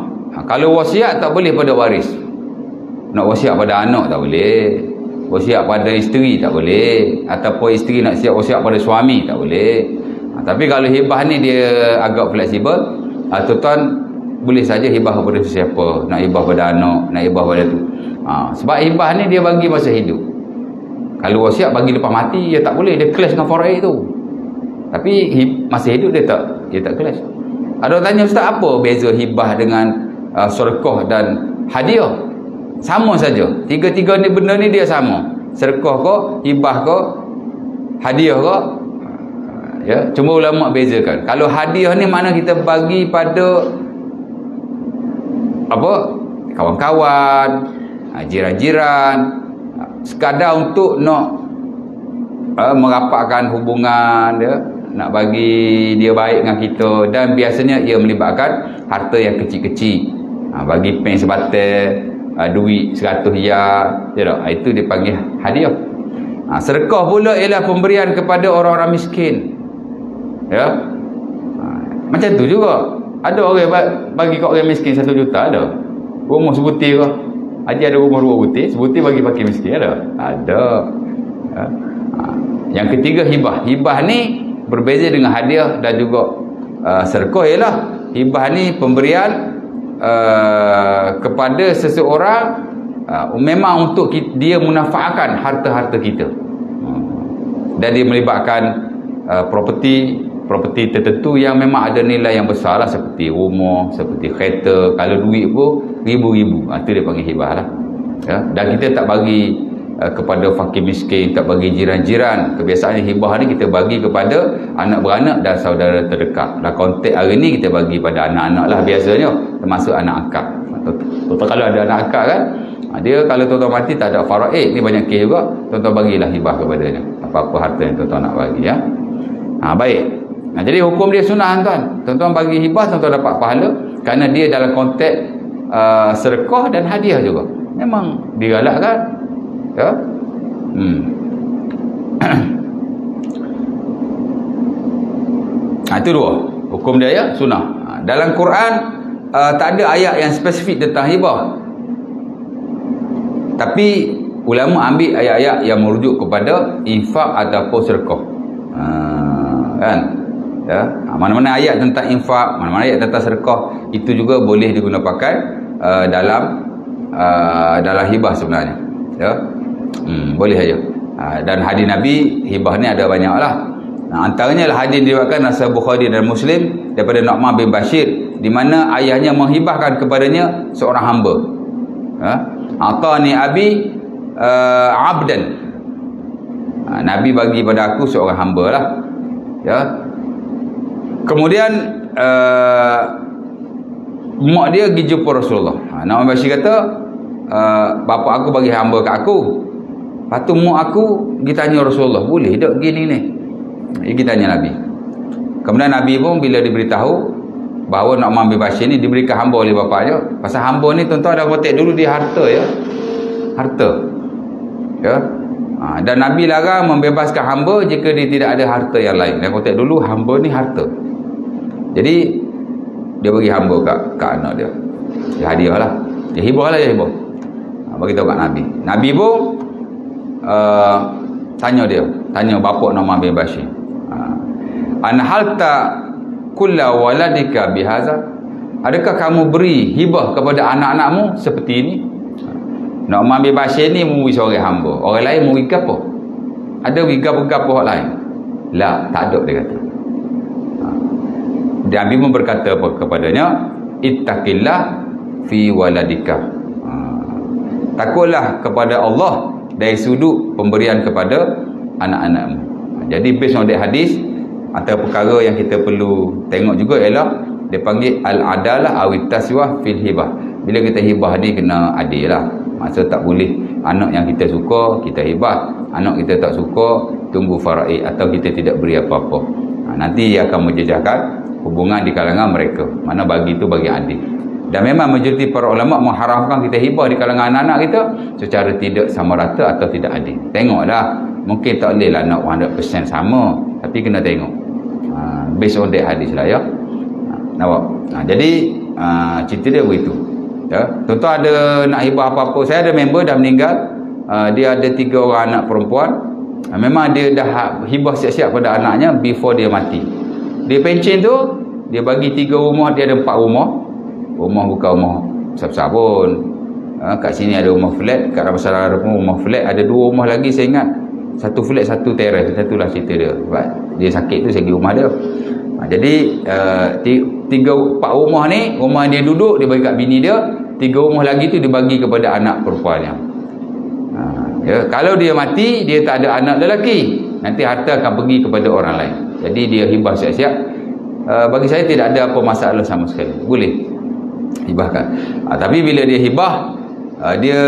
Kalau wasiat tak boleh pada waris. Nak wasiat pada anak tak boleh. Wasiat pada isteri tak boleh. Ataupun isteri nak siap wasiat pada suami tak boleh. Tapi kalau hibah ni dia agak fleksibel. Tuan-tuan boleh saja hibah kepada sesiapa. Nak hibah pada anak, nak hibah pada tu. Sebab hibah ni dia bagi masa hidup. Kalau wasiat bagi lepas mati, dia tak boleh. Dia clash dengan faraid tu. Tapi masa hidup dia tak clash. Ada orang tanya, Ustaz, apa beza hibah dengan sedekah dan hadiah? Sama saja. Tiga-tiga ni benda ni dia sama. Sedekah ke, hibah ke, hadiah ke. Ya, cuma ulama bezakan. Kalau hadiah ni mana kita bagi pada kawan-kawan, jiran-jiran, sekadar untuk nak merapatkan hubungan dia, nak bagi dia baik dengan kita, dan biasanya ia melibatkan harta yang kecil-kecil. Bagi pen sebatal, duit 100 riyal, itu dipanggil hadiah. Sedekah pula ialah pemberian kepada orang-orang miskin. Ya. Macam tu juga. Ada orang bagi kat orang miskin 1 juta ada. Rumah sebutir ke? Haji ada rumah 2 butir, sebutir bagi fakir miskin ada. Ada. Yang ketiga hibah. Hibah ni berbeza dengan hadiah dan juga sedekah ialah hibah ni pemberian kepada seseorang memang untuk dia memanfaatkan harta-harta kita. Dan dia melibatkan properti tertentu yang memang ada nilai yang besar lah, seperti rumah, seperti kereta. Kalau duit pun ribu-ribu, itu dia panggil hibah lah. Ya? Dan kita tak bagi kepada fakir miskin, tak bagi jiran-jiran. Kebiasaannya hibah ni kita bagi kepada anak beranak dan saudara terdekat. Dan konteks hari ni kita bagi pada anak-anak lah biasanya, termasuk anak akak. Tuan-tuan kalau ada anak akak kan, dia kalau tuan-tuan mati tak ada faraid, ni banyak kes juga, tuan-tuan bagilah hibah kepadanya apa-apa harta yang tuan-tuan nak bagi. Ya. Baik. Jadi hukum dia sunnah tuan. Tuan-tuan bagi hibah, tuan-tuan dapat pahala kerana dia dalam konteks sedekah dan hadiah juga. Memang digalakkan. Ya. Itu dua hukum dia, ya, sunnah. Dalam Quran tak ada ayat yang spesifik tentang hibah. Tapi ulama ambil ayat-ayat yang merujuk kepada infak ataupun sedekah. Kan? Ya, mana-mana ayat tentang infak, mana-mana ayat tentang sedekah, itu juga boleh digunakan dalam hibah sebenarnya. Ya. Boleh saja. Dan hadis Nabi hibah ni ada banyak lah. Antaranya lah hadis diriwayatkan Sahih Bukhari dan Muslim daripada Nu'man bin Bashir, di mana ayahnya menghibahkan kepadanya seorang hamba. Atani abi abdan. Nabi bagi pada aku seorang hamba lah. Ya. Kemudian mak dia pergi jumpa Rasulullah. Nu'man bin Bashir kata, bapa aku bagi hamba kat aku. Lepas tu mak aku pergi tanya Rasulullah, boleh tak gini ni? Dia pergi tanya Nabi. Kemudian Nabi pun bila diberitahu bahawa Nu'man bin Bashir ni diberikan hamba oleh bapanya. Pasal hamba ni tuan-tuan ada konteks dulu dia harta, ya. Harta. Ya. Dan Nabi larang membebaskan hamba jika dia tidak ada harta yang lain. Dan konteks dulu hamba ni harta. Jadi dia bagi hamba kat anak dia. Dia hadiah lah. Dia hibah lah, dia hibah. Bagi tahu kat Nabi. Nabi pun tanya bapa Nu'man bin Bashir. Anhalta kulla waladika bihaza? Adakah kamu beri hibah kepada anak-anakmu seperti ini? Nu'man bin Bashir ni memberi seorang hamba. Orang lain memberi apa? ada gapo-gapo hak lain. La, tak ada, dia kata. Nabi pun berkata kepadanya, ittaqillah fi waladika. Takutlah kepada Allah dari sudut pemberian kepada anak-anakmu. Jadi based on that hadis, antara perkara yang kita perlu tengok juga ialah dia panggil al-adalah awit taswah fil hibah. Bila kita hibah ni kena adil lah. Maksud tak boleh anak yang kita suka kita hibah, anak kita tak suka tunggu faraid atau kita tidak beri apa-apa. Nanti akan menjejaskan hubungan di kalangan mereka. Mana bagi tu bagi adil. Dan memang majoriti para ulama mengharamkan kita hibah di kalangan anak-anak kita secara tidak sama rata atau tidak adil. Tengoklah, mungkin tak boleh lah nak 100% sama, tapi kena tengok. Based on that hadis lah ya. Nampak? Jadi cerita dia begitu. Ya, tuan-tuan ada nak hibah apa-apa. Saya ada member dah meninggal. Dia ada 3 orang anak perempuan. Memang dia dah hibah siap-siap pada anaknya before dia mati. Dia pencen tu, dia bagi 3 rumah, dia ada 4 rumah. Rumah bukan rumah besar-besar pun. Kat sini ada rumah flat, kat Ramasar ada rumah flat, ada 2 rumah lagi saya ingat. Satu flat, satu teres. Itulah cerita dia. Sebab dia sakit tu segi rumah dia. Jadi 4 rumah ni, rumah dia duduk dia bagi kat bini dia, 3 rumah lagi tu dia bagi kepada anak perempuannya. Ya, kalau dia mati, dia tak ada anak lelaki, nanti harta akan pergi kepada orang lain. Jadi dia hibah siap-siap. Bagi saya tidak ada apa masalah sama sekali, boleh hibahkan. Tapi bila dia hibah, dia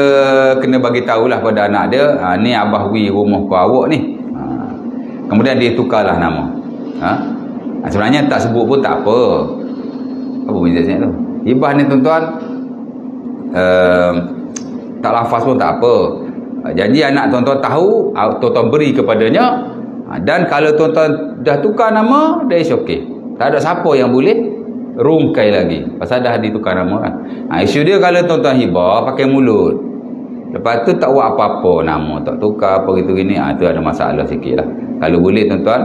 kena bagi tahulah pada anak dia, ni abah beri rumah ke awak ni. Kemudian dia tukarlah nama. Sebenarnya tak sebut pun tak apa. Apa bezanya tu? Hibah ni tuan-tuan, tak lafaz pun tak apa. Janji anak tuan-tuan tahu, tuan-tuan beri kepadanya, dan kalau tuan-tuan dah tukar nama, dah is okay. Tak ada siapa yang boleh rungkai lagi pasal dah ditukar nama kan. Isu dia kalau tuan-tuan hibah pakai mulut, lepas tu tak buat apa-apa, nama tak tukar apa gitu gini, tu ada masalah sikit lah. Kalau boleh tuan-tuan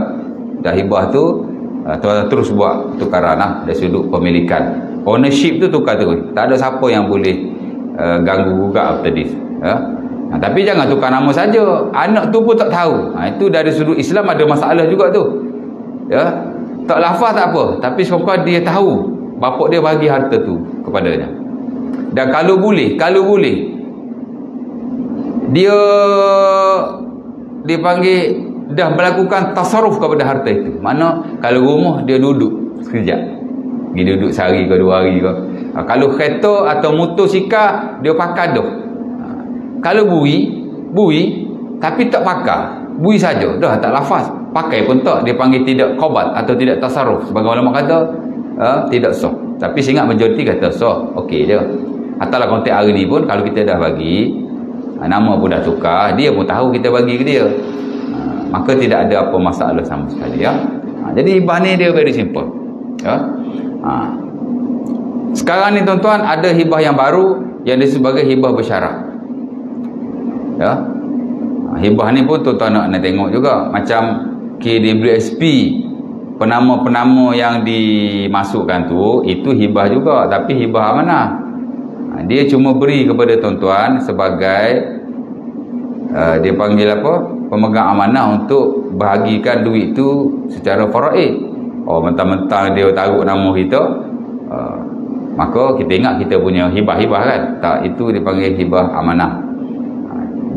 dah hibah tu, tuan-tuan terus buat tukaran lah dari sudut pemilikan. Ownership tu tukar terus, tak ada siapa yang boleh ganggu gugat after this ya? Tapi jangan tukar nama saja, anak tu pun tak tahu. Itu dari sudut Islam ada masalah juga tu ya. Tak lafaz tak apa, tapi semoga dia tahu bapak dia bagi harta tu kepadanya. Dan kalau boleh dia panggil dah melakukan tasarruf kepada harta itu. Mana kalau rumah dia duduk sekejap, dia duduk sehari ke 2 hari ke. Kalau kereta atau motosikal dia pakai dah. Kalau bui tapi tak pakai, bui saja dah, tak lafaz, pakai pun tak, dia panggil tidak qabat atau tidak tasarruf. Sebagai ulama kata tidak sah, tapi saya ingat majoriti kata sah, okey je. Atalah konteks hari ni pun kalau kita dah bagi nama pun dah tukar, dia pun tahu kita bagi ke dia, maka tidak ada apa masalah sama sekali ya. Jadi hibah ni dia very simple ya. Sekarang ni tuan-tuan ada hibah yang baru yang disebut sebagai hibah bersyarat ya. Hibah ni pun tuan-tuan nak tengok juga. Macam KWSP, penama-penama yang dimasukkan tu, itu hibah juga, tapi hibah amanah. Dia cuma beri kepada tuan-tuan sebagai dia panggil apa, pemegang amanah untuk bahagikan duit tu secara faraid. Mentang-mentang dia taruh nama kita, maka kita ingat kita punya hibah-hibah kan. Tak, itu dipanggil hibah amanah.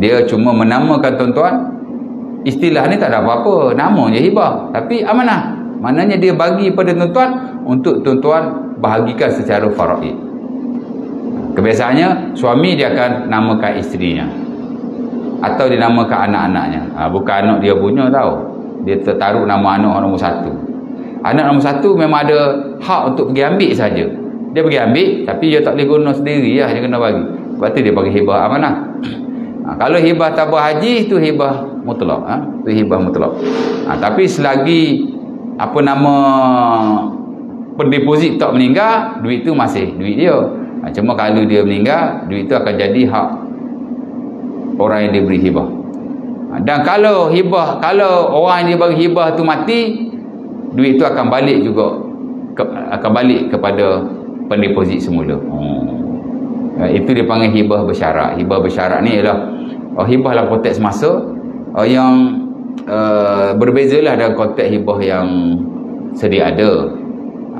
Dia cuma menamakan tuan-tuan, istilah ni tak ada apa-apa, namanya hibah, tapi amanah. Maknanya dia bagi pada tuan-tuan untuk tuan-tuan bahagikan secara faraid. Kebiasaannya suami dia akan namakan isterinya atau dinamakan anak-anaknya. Bukan anak dia punya tahu. Dia tertaruh nama anak nombor 1. Anak nombor 1 memang ada hak untuk pergi ambil saja. Dia pergi ambil, tapi dia tak boleh guna sendiri lah, dia kena bagi. Sebab tu dia bagi hibah amanah. Kalau hibah tabah haji itu hibah mutlak, itu hibah mutlak. Tapi selagi apa nama pendeposit tak meninggal, duit itu masih duit dia. Cuma kalau dia meninggal, duit itu akan jadi hak orang yang diberi hibah. Dan kalau hibah, kalau orang yang diberi hibah tu mati, duit itu akan balik juga, akan balik kepada pendeposit semula. Itu dipanggil hibah bersyarat. Hibah bersyarat ni ialah hibah dalam konteks semasa yang berbezalah dengan konteks hibah yang sedia ada.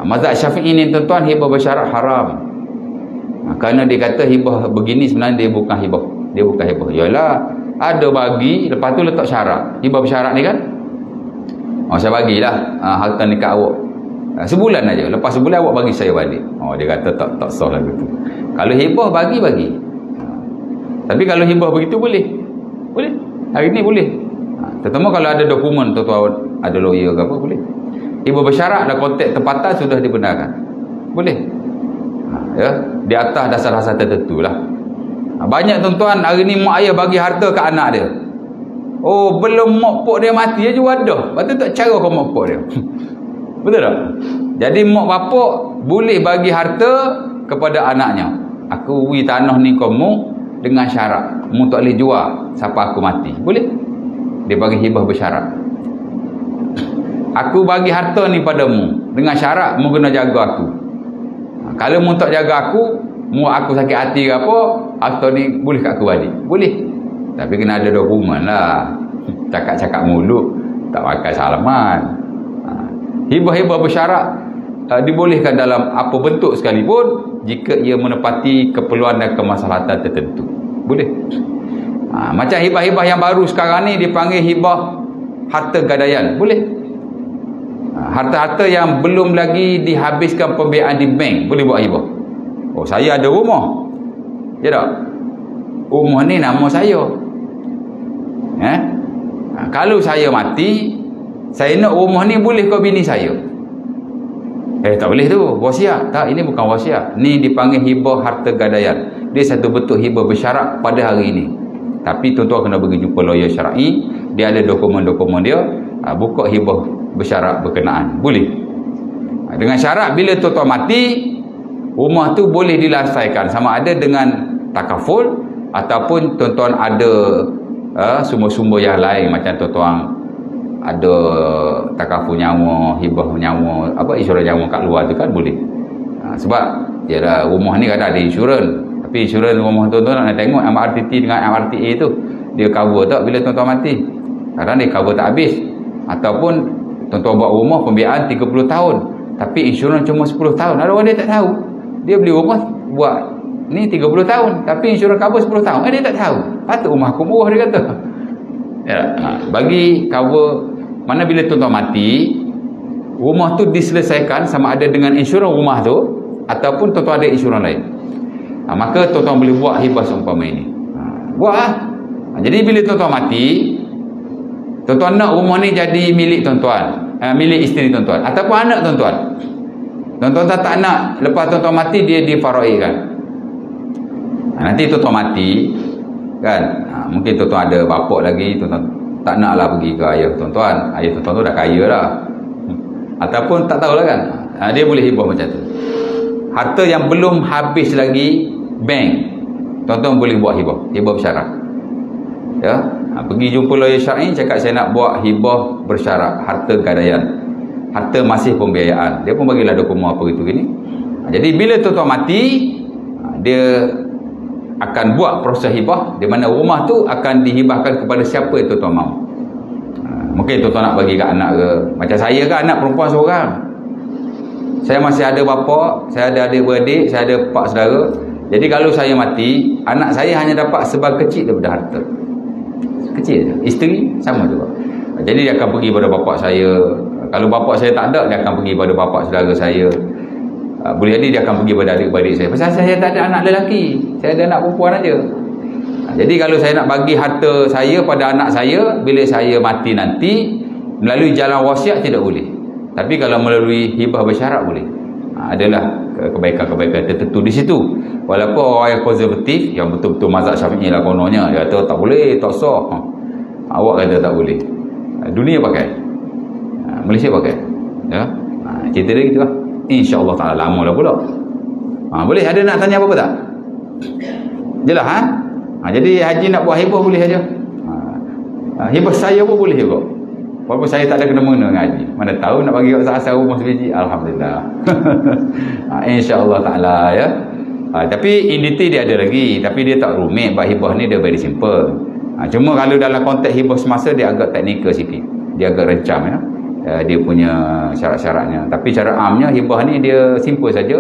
Mazhab Syafi'i ni tuan-tuan, hibah bersyarat haram. Kerana dia kata hibah begini sebenarnya dia bukan hibah. Dia bukan hibah. Yalah, ada bagi, lepas tu letak syarat. Hibah bersyarat ni kan, saya bagilah harta nikah awak sebulan aja. Lepas sebulan awak bagi saya balik. Dia kata tak sah lagu tu. Kalau hibah bagi. Tapi kalau hibah begitu boleh. Hari ni boleh. Terutama kalau ada dokumen, tuan-tuan ada lawyer ke apa, boleh. Hibah bersyarat dalam konteks tempatan sudah dibenarkan. Boleh. Ya, di atas dasar-dasar tertentu lah. Banyak tuan-tuan hari ni mak ayah bagi harta ke anak dia. Belum mak pok dia mati je wadah. Lepas tu tak cara kau mak pok dia. Betul tak? Jadi mak bapak boleh bagi harta kepada anaknya. Aku beri tanah ni kamu dengan syarat mu tak boleh jual sampai aku mati. Boleh? Dia bagi hibah bersyarat. Aku bagi harta ni padamu dengan syarat mu kena jaga aku. Kalau mu tak jaga aku, mu aku sakit hati ke apa, harta ni boleh kat aku balik. Boleh. Tapi kena ada dokumen lah. Cakap-cakap mulut tak pakai salaman. Hibah-hibah bersyarat dibolehkan dalam apa bentuk sekalipun jika ia menepati keperluan dan kemaslahatan tertentu. Boleh. Macam hibah-hibah yang baru sekarang ni dipanggil hibah harta gadaian. Boleh. Harta-harta yang belum lagi dihabiskan pembiayaan di bank boleh buat hibah. Saya ada rumah. Ya tak? Rumah ni nama saya. Kalau saya mati, saya nak rumah ni boleh kau bini saya. Tak boleh tu, wasiat. Tak, ini bukan wasiat. Ni dipanggil hibah harta gadaian. Dia satu bentuk hibah bersyarat pada hari ini. Tapi tuan-tuan kena pergi jumpa lawyer syar'i. Dia ada dokumen-dokumen dia. Buka hibah bersyarat berkenaan. Boleh. Dengan syarat bila tuan-tuan mati, rumah tu boleh dilasaikan. Sama ada dengan takaful ataupun tuan-tuan ada sumber-sumber yang lain. Macam tuan-tuan ada takaful nyawa, hibah nyawa, insurans nyawa kat luar tu kan boleh. Sebab yalah, rumah ni kadang ada insurans. Tapi insurans rumah tuan-tuan nak tengok MRTT dengan MRTA tu dia cover tak bila tuan-tuan mati. Kadang dia cover tak habis. Ataupun tuan-tuan buat rumah pembiayaan 30 tahun tapi insurans cuma 10 tahun. Ada orang dia tak tahu. Dia beli rumah buat ni 30 tahun tapi insurans cover 10 tahun. Dia tak tahu. Patut rumah aku murah dia kata. Bagi cover mana bila tuan-tuan mati, rumah tu diselesaikan sama ada dengan insurans rumah tu ataupun tuan-tuan ada insurans lain. Maka tuan-tuan boleh buat hibah seumpama ini. Buat lah. Jadi bila tuan-tuan mati, tuan-tuan nak rumah ni jadi milik tuan-tuan, milik isteri tuan-tuan ataupun anak tuan-tuan. Tuan-tuan tak nak lepas tuan-tuan mati dia difaraikan. Nanti tuan-tuan mati kan, mungkin tuan-tuan ada bapak lagi, tuan-tuan tak naklah pergi ke ayah tuan-tuan. Ayah tuan-tuan tu dah kaya dah. Ataupun tak tahulah kan. Dia boleh hibah macam tu. Harta yang belum habis lagi bank, tuan-tuan boleh buat hibah. Hibah bersyarat. Ya, pergi jumpa lawyer syar'i, cakap saya nak buat hibah bersyarat harta gadaian. Harta masih pembiayaan. Dia pun bagilah dokumen apa gitu gini. Jadi bila tuan-tuan mati, dia akan buat proses hibah di mana rumah tu akan dihibahkan kepada siapa yang tuan-tuan mahu. Mungkin tuan-tuan nak bagi kat anak ke. Macam saya kan anak perempuan seorang. Saya masih ada bapa, saya ada adik-beradik, saya ada pak saudara. Jadi kalau saya mati, anak saya hanya dapat sebab kecil daripada harta. Kecil je. Isteri sama juga. Jadi dia akan pergi pada bapa saya. Kalau bapa saya tak ada, dia akan pergi pada bapa saudara saya. Boleh jadi dia akan pergi pada adik-beradik saya. Pasal saya tak ada anak lelaki, saya ada anak perempuan aja. Jadi kalau saya nak bagi harta saya pada anak saya bila saya mati nanti, melalui jalan wasiat tidak boleh. Tapi kalau melalui hibah bersyarat boleh. Adalah kebaikan-kebaikan tertentu di situ. Walaupun orang yang konservatif, yang betul-betul mazhab Syafi'i lah kononnya, dia kata tak boleh, tak sah. Awak kata tak boleh. Dunia pakai, Malaysia pakai. Ya, cerita dia gitu lah. InsyaAllah ta'ala lama lah pula. Boleh ada nak tanya apa-apa tak? Jelas jadi haji nak buat hibah boleh aja. Hibah saya pun boleh juga. Walaupun saya tak ada kena-mena dengan haji. Mana tahu nak bagi asal-asal rumah sebiji. Alhamdulillah. InsyaAllah ta'ala ya. Tapi in detail dia ada lagi. Tapi dia tak rumit. Buat hibah ni dia very simple. Cuma kalau dalam konteks hibah semasa dia agak teknikal sikit, dia agak rencam ya. Dia punya syarat-syaratnya. Tapi cara amnya hibah ni dia simple saja.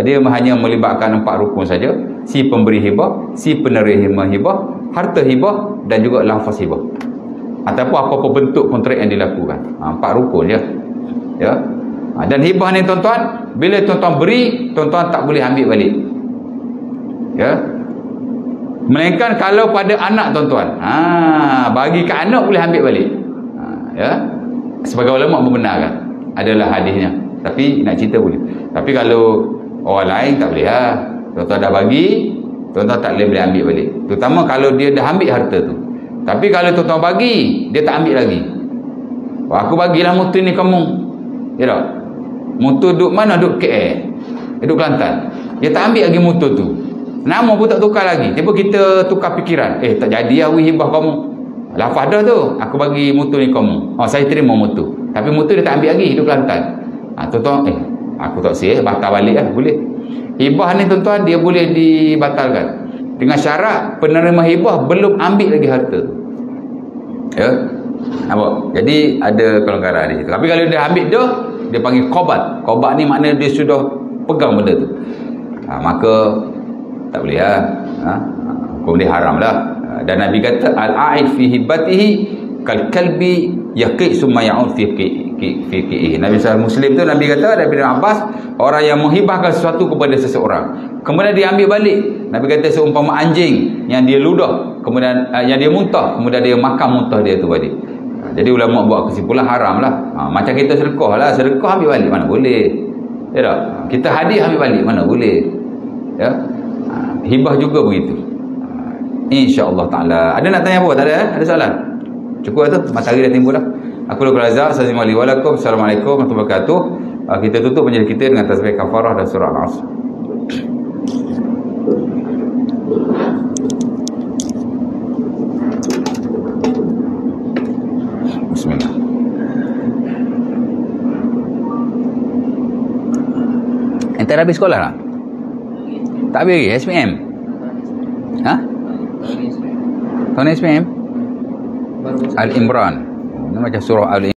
Dia hanya melibatkan 4 rukun saja. Si pemberi hibah, si penerima hibah, harta hibah dan juga lafaz hibah. Ataupun apa-apa bentuk kontrak yang dilakukan. 4 rukun je. Ya. Dan hibah ni tuan-tuan, bila tuan-tuan beri, tuan-tuan tak boleh ambil balik. Ya. Melainkan kalau pada anak tuan-tuan. Bagi ke anak boleh ambil balik. Ya. Sebagai ulama membenarkan adalah hadisnya. Tapi nak cerita boleh. Tapi kalau orang lain tak boleh lah. Tuan-tuan dah bagi, tuan-tuan tak boleh ambil balik. Terutama kalau dia dah ambil harta tu. Tapi kalau tuan-tuan bagi, dia tak ambil lagi. Aku bagilah motor ni kamu. Ya tak? Motor duduk mana? Duduk KL. Duduk Kelantan. Dia tak ambil lagi motor tu. Nama pun tak tukar lagi. Tiba kita tukar fikiran. Tak jadi lah hibah kamu. Lafaz dah tu. Aku bagi motor ni kamu. Saya terima motor. Tapi motor dia tak ambil lagi. Duduk Kelantan. Tuan-tuan, aku tak sih. Batal balik lah. Boleh. Hibah ni tuan-tuan, dia boleh dibatalkan. Dengan syarat penerima hibah belum ambil lagi harta tu. Ya. Nampak? Jadi ada kelonggaran di situ. Tapi kalau dia ambil dah, dia panggil qobat. Qobat ni makna dia sudah pegang benda tu. Maka tak boleh lah. Hukum dia haram lah. Dan Nabi kata al-a'id fi hibatihi kal kalbi yaqi summa ya'ud fi qi'i. Nabi SAW Muslim tu Nabi kata daripada Abbas, orang yang menghibahkan sesuatu kepada seseorang kemudian dia ambil balik, Nabi kata seumpama anjing yang dia ludah, kemudian yang dia muntah, kemudian dia makan muntah dia tu balik. Jadi ulama buat kesimpulan haram lah. Macam kita sedekah lah, sedekah ambil balik mana boleh. Ya tak? Kita hadiah ambil balik mana boleh. Ya. Hibah juga begitu. InsyaAllah ta'ala. Ada nak tanya apa? Tak ada? Ada soalan? Cukup tu? Matahari dah timbul dah. Aku Luqul Azhar. Assalamualaikum warahmatullahi wabarakatuh. Kita tutup majlis kita dengan tasbih kafarah dan surah Al-Asr. Bismillah. Ente dah habis sekolah tak? Tak habis lagi? SPM? Tahun SPM? Al-Imran. Ini macam surah Al-Imran.